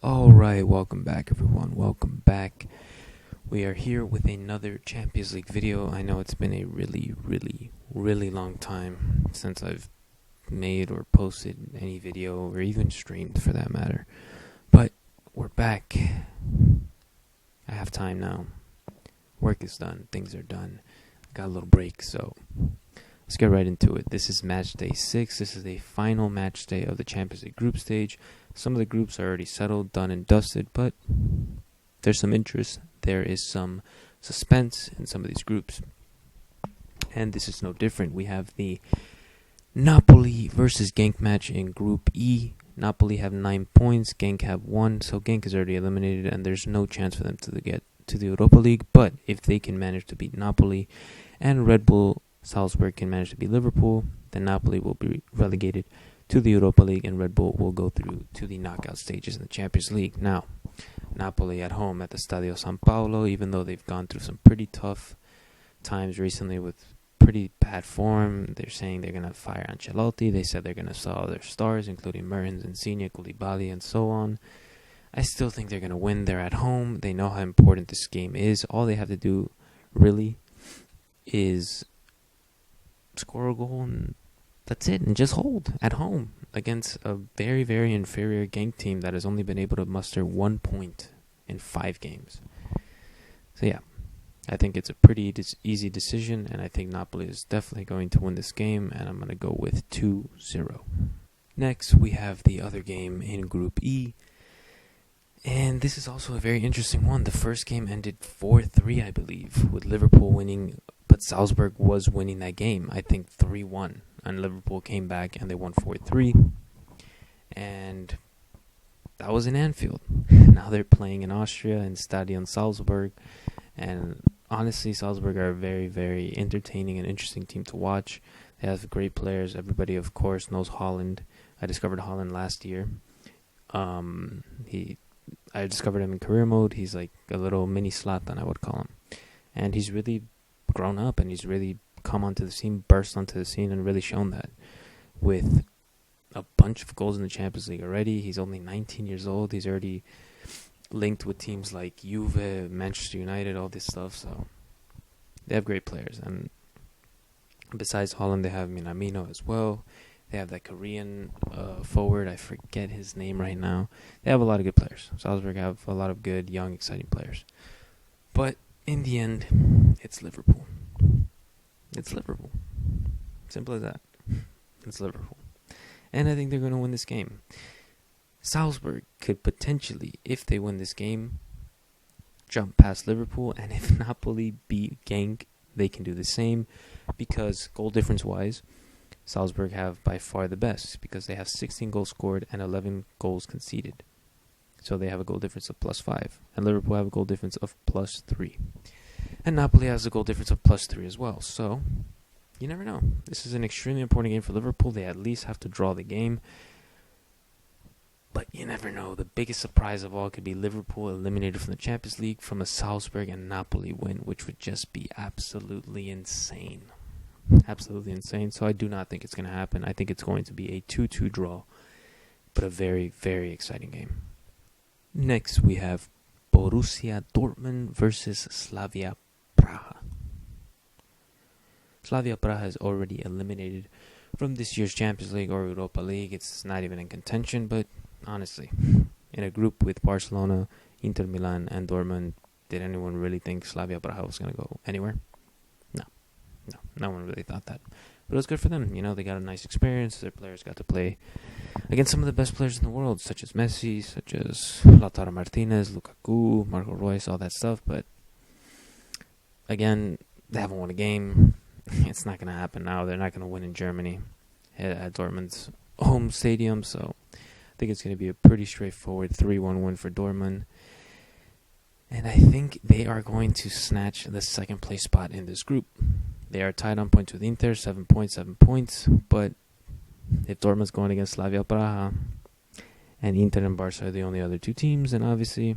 Alright, welcome back everyone, welcome back. We are here with another Champions League video. I know it's been a really long time since I've made or posted any video or even streamed for that matter. But we're back. I have time now. Work is done, things are done. Got a little break, so let's get right into it. This is match day 6. This is the final match day of the Champions League group stage. Some of the groups are already settled, done and dusted, but there's some interest. There is some suspense in some of these groups. And this is no different. We have the Napoli versus Genk match in Group E. Napoli have 9 points, Genk have 1, so Genk is already eliminated and there's no chance for them to get to the Europa League. But if they can manage to beat Napoli and Red Bull Salzburg can manage to beat Liverpool, then Napoli will be relegated to the Europa League and Red Bull will go through to the knockout stages in the Champions League. Now, Napoli at home at the Stadio San Paolo, even though they've gone through some pretty tough times recently with pretty bad form. They're saying they're going to fire Ancelotti. They said they're going to sell all their stars, including Mertens, Insigne, Koulibaly, and so on. I still think they're going to win. They're at home. They know how important this game is. All they have to do, really, is score a goal and that's it, and just hold at home against a very inferior Genk team that has only been able to muster 1 point in 5 games. So yeah, I think it's a pretty easy decision, and I think Napoli is definitely going to win this game, and I'm going to go with 2-0. Next, we have the other game in Group E, and this is also a very interesting one. The first game ended 4-3, I believe, with Liverpool winning, but Salzburg was winning that game, I think 3-1. And Liverpool came back and they won 4-3. And that was in Anfield. Now they're playing in Austria in Stadion Salzburg. And honestly, Salzburg are a very entertaining and interesting team to watch. They have great players. Everybody, of course, knows Haaland. I discovered Haaland last year. I discovered him in career mode. He's like a little mini Zlatan, I would call him. And he's really grown up and he's really come onto the scene, burst onto the scene, and really shown that with a bunch of goals in the Champions League already. He's only 19 years old. He's already linked with teams like Juve, Manchester United, all this stuff. So they have great players. And besides Haaland, they have Minamino as well. They have that Korean forward. I forget his name right now. They have a lot of good players. Salzburg have a lot of good, young, exciting players. But in the end, it's Liverpool. It's Liverpool. Simple as that. It's Liverpool. And I think they're going to win this game. Salzburg could potentially, if they win this game, jump past Liverpool. And if Napoli beat Genk, they can do the same. Because goal difference-wise, Salzburg have by far the best. Because they have 16 goals scored and 11 goals conceded. So they have a goal difference of +5. And Liverpool have a goal difference of +3. And Napoli has a goal difference of +3 as well. So, you never know. This is an extremely important game for Liverpool. They at least have to draw the game. But you never know. The biggest surprise of all could be Liverpool eliminated from the Champions League from a Salzburg and Napoli win, which would just be absolutely insane. Absolutely insane. So I do not think it's going to happen. I think it's going to be a 2-2 draw. But a very exciting game. Next, we have Borussia Dortmund versus Slavia Praha. Slavia Praha is already eliminated from this year's Champions League or Europa League. It's not even in contention, but honestly, in a group with Barcelona, Inter Milan, and Dortmund, did anyone really think Slavia Praha was going to go anywhere? No one really thought that. But it was good for them. You know, they got a nice experience. Their players got to play against some of the best players in the world, such as Messi, such as Lautaro Martinez, Lukaku, Marco Reus, all that stuff. But again, they haven't won a game. It's not going to happen now. They're not going to win in Germany at Dortmund's home stadium. So I think it's going to be a pretty straightforward 3-1 win for Dortmund. And I think they are going to snatch the second place spot in this group. They are tied on points with Inter, 7 points. But if Dortmund's going against Slavia Praha, and Inter and Barca are the only other two teams, and obviously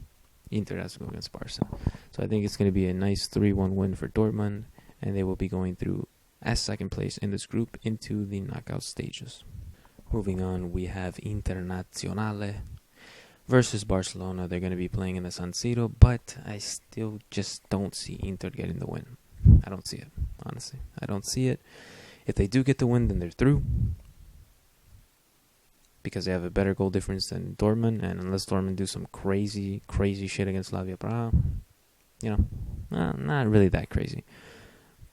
Inter has to go against Barca. So I think it's going to be a nice 3-1 win for Dortmund, and they will be going through as second place in this group into the knockout stages. Moving on, we have Internazionale Versus Barcelona, they're going to be playing in the San Siro, but I still just don't see Inter getting the win. I don't see it, honestly. I don't see it. If they do get the win, then they're through, because they have a better goal difference than Dortmund, and unless Dortmund do some crazy shit against Slavia Praha, not really that crazy.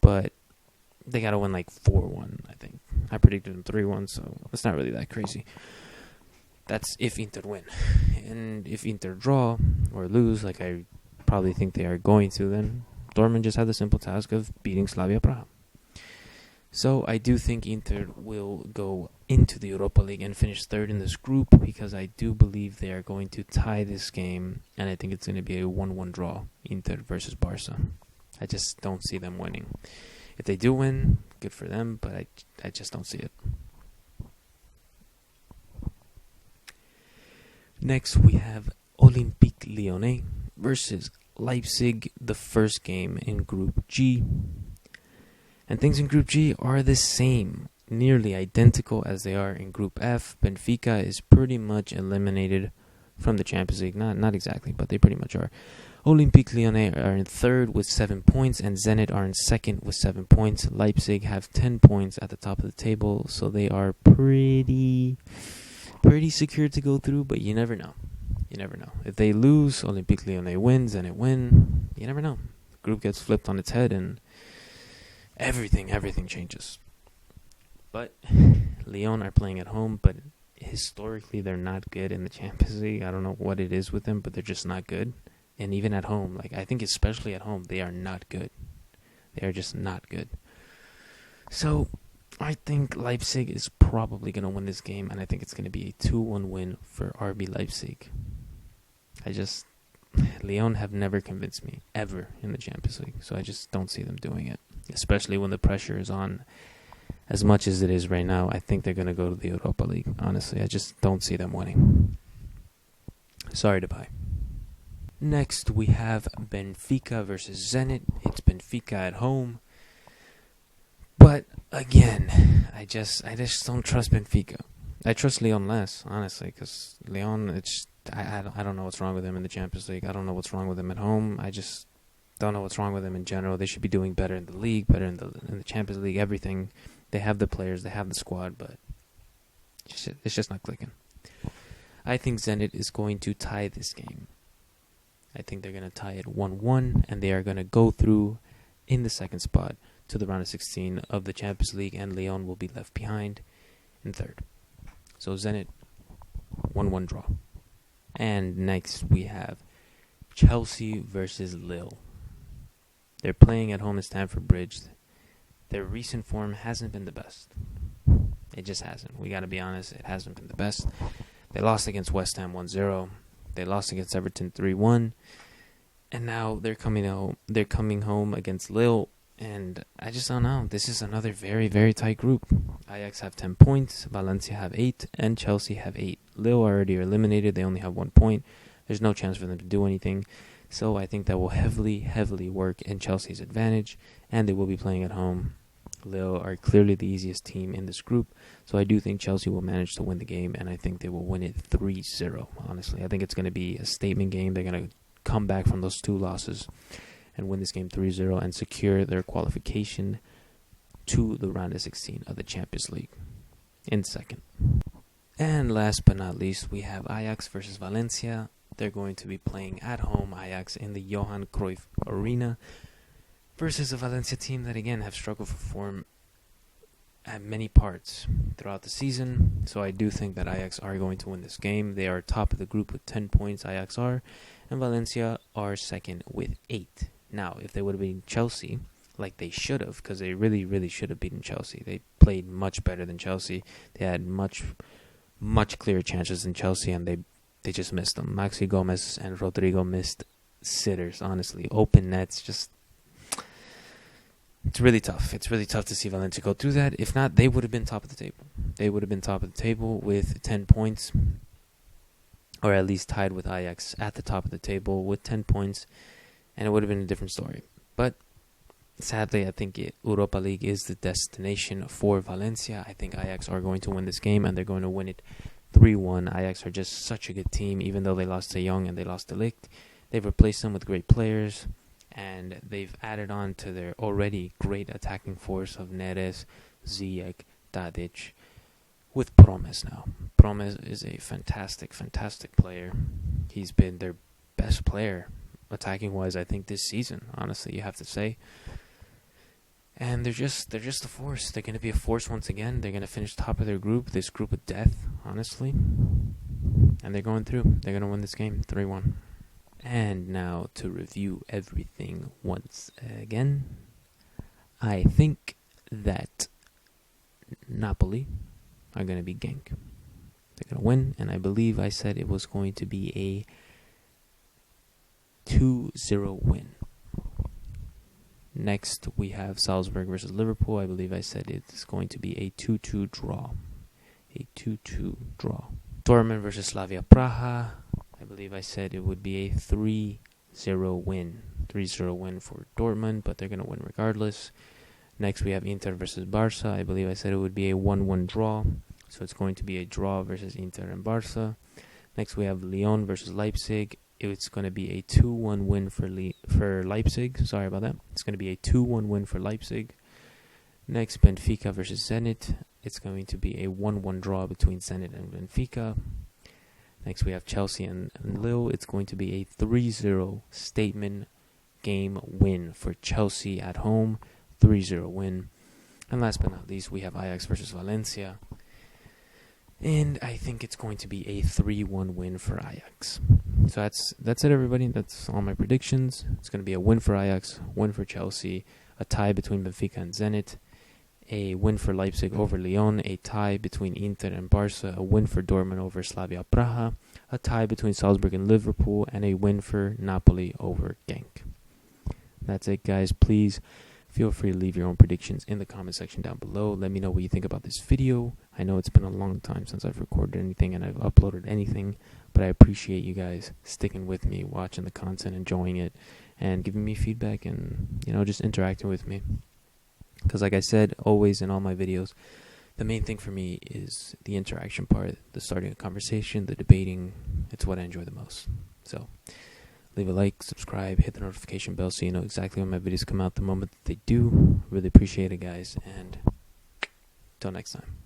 But they got to win like 4-1, I think. I predicted them 3-1, so it's not really that crazy. That's if Inter win. And if Inter draw or lose, like I probably think they are going to, then Dortmund just had the simple task of beating Slavia Praha. So I do think Inter will go into the Europa League and finish third in this group, because I do believe they are going to tie this game, and I think it's going to be a 1-1 draw, Inter versus Barca. I just don't see them winning. If they do win, good for them, but I just don't see it. Next, we have Olympique Lyonnais versus Leipzig, the first game in Group G. And things in Group G are the same, nearly identical as they are in Group F. Benfica is pretty much eliminated from the Champions League. Not exactly, but they pretty much are. Olympique Lyonnais are in third with 7 points, and Zenit are in second with 7 points. Leipzig have 10 points at the top of the table, so they are pretty secure to go through, but you never know. You never know. If they lose, Olympique Lyonnais wins, and it win, you never know. The group gets flipped on its head, and everything changes. But Lyon are playing at home, but historically they're not good in the Champions League. I don't know what it is with them, but they're just not good. And even at home, like I think especially at home, they are not good. They are just not good. So I think Leipzig is probably going to win this game, and I think it's going to be a 2-1 win for RB Leipzig. Lyon have never convinced me, ever, in the Champions League, so I just don't see them doing it, especially when the pressure is on as much as it is right now. I think they're going to go to the Europa League, honestly. I just don't see them winning. Sorry to buy. Next, we have Benfica versus Zenit. It's Benfica at home. But again, I just don't trust Benfica. I trust Lyon less, honestly, because Lyon, I don't know what's wrong with them in the Champions League. I don't know what's wrong with them at home. I just don't know what's wrong with them in general. They should be doing better in the league, better in the Champions League, everything. They have the players, they have the squad, but it's just not clicking. I think Zenit is going to tie this game. I think they're going to tie it 1-1, and they are going to go through in the second spot to the round of 16 of the Champions League, and Lyon will be left behind in third. So Zenit, 1-1 draw. And next we have Chelsea versus Lille. They're playing at home at Stamford Bridge. Their recent form hasn't been the best. It just hasn't. We got to be honest, it hasn't been the best. They lost against West Ham 1-0. They lost against Everton 3-1. And now they're coming home against Lille. And I just don't know. This is another very, very tight group. Ajax have 10 points. Valencia have 8. And Chelsea have 8. Lille already are eliminated. They only have 1 point. There's no chance for them to do anything. So I think that will heavily work in Chelsea's advantage. And they will be playing at home. Lille are clearly the easiest team in this group. So I do think Chelsea will manage to win the game. And I think they will win it 3-0, honestly. I think it's going to be a statement game. They're going to come back from those 2 losses and win this game 3-0 and secure their qualification to the round of 16 of the Champions League in second. And last but not least, we have Ajax versus Valencia. They're going to be playing at home, Ajax, in the Johan Cruyff Arena versus a Valencia team that, again, have struggled for form at many parts throughout the season. So I do think that Ajax are going to win this game. They are top of the group with 10 points, Ajax are, and Valencia are second with 8. Now, if they would have beaten Chelsea, like they should have, because they really should have beaten Chelsea. They played much better than Chelsea. They had much clearer chances than Chelsea, and they just missed them. Maxi Gomez and Rodrigo missed sitters, honestly. Open nets, just... It's really tough. It's really tough to see Valencia go through that. If not, they would have been top of the table. They would have been top of the table with 10 points, or at least tied with Ajax at the top of the table with 10 points, and it would have been a different story. But sadly, I think Europa League is the destination for Valencia. I think Ajax are going to win this game, and they're going to win it 3-1. Ajax are just such a good team, even though they lost to Young and they lost to Ligt. They've replaced them with great players, and they've added on to their already great attacking force of Neres, Ziyech, Tadic, with Promes now. Promes is a fantastic, fantastic player. He's been their best player, attacking-wise, I think, this season, honestly, you have to say. And they're just a force. They're going to be a force once again. They're going to finish top of their group, this group of death, honestly. And they're going through. They're going to win this game, 3-1. And now to review everything once again. I think that Napoli are going to be Genk. They're going to win, and I believe I said it was going to be a 2-0 win. Next, we have Salzburg versus Liverpool. I believe I said it's going to be a 2-2 draw. A 2-2 draw. Dortmund versus Slavia Praha. I believe I said it would be a 3-0 win. 3-0 win for Dortmund, but they're going to win regardless. Next, we have Inter versus Barca. I believe I said it would be a 1-1 draw. So it's going to be a draw versus Inter and Barca. Next, we have Lyon versus Leipzig. It's going to be a 2-1 win for Leipzig. Sorry about that. It's going to be a 2-1 win for Leipzig. Next, Benfica versus Zenit. It's going to be a 1-1 draw between Zenit and Benfica. Next, we have Chelsea and Lille. It's going to be a 3-0 statement game win for Chelsea at home. 3-0 win. And last but not least, we have Ajax versus Valencia. And I think it's going to be a 3-1 win for Ajax. So that's it, everybody. That's all my predictions. It's going to be a win for Ajax, win for Chelsea, a tie between Benfica and Zenit, a win for Leipzig over Lyon, a tie between Inter and Barca, a win for Dortmund over Slavia Praha, a tie between Salzburg and Liverpool, and a win for Napoli over Genk. That's it, guys. Please feel free to leave your own predictions in the comment section down below. Let me know what you think about this video. I know it's been a long time since I've recorded anything and I've uploaded anything, but I appreciate you guys sticking with me, watching the content, enjoying it, and giving me feedback and, just interacting with me. Because like I said, always in all my videos, the main thing for me is the interaction part, the starting a conversation, the debating. It's what I enjoy the most. So leave a like, subscribe, hit the notification bell so you know exactly when my videos come out the moment that they do. Really appreciate it, guys, and until next time.